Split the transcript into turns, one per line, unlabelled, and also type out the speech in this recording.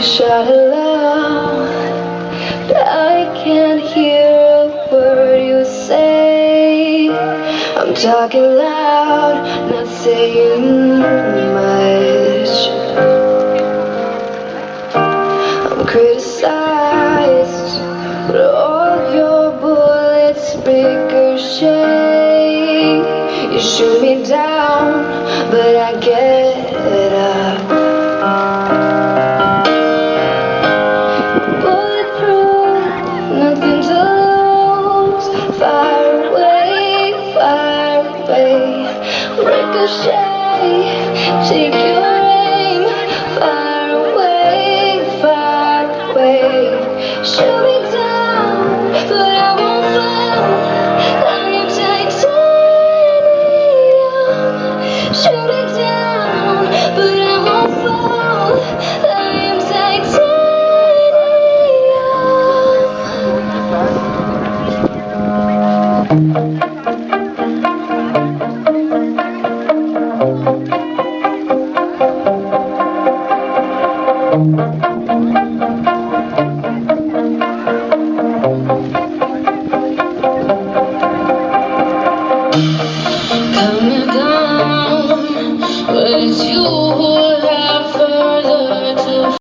Shout aloud, but I can't hear a word you say. I'm talking loud, not saying much. I'm criticized, but all your bullets ricochet. You shoot me down, but I get up. Bulletproof, nothing to lose. Fire away, ricochet. Take your aim, fire away, shoot me down, but I won't fall. I am titanium. Shoot me down, but I won't fall. I am titanium.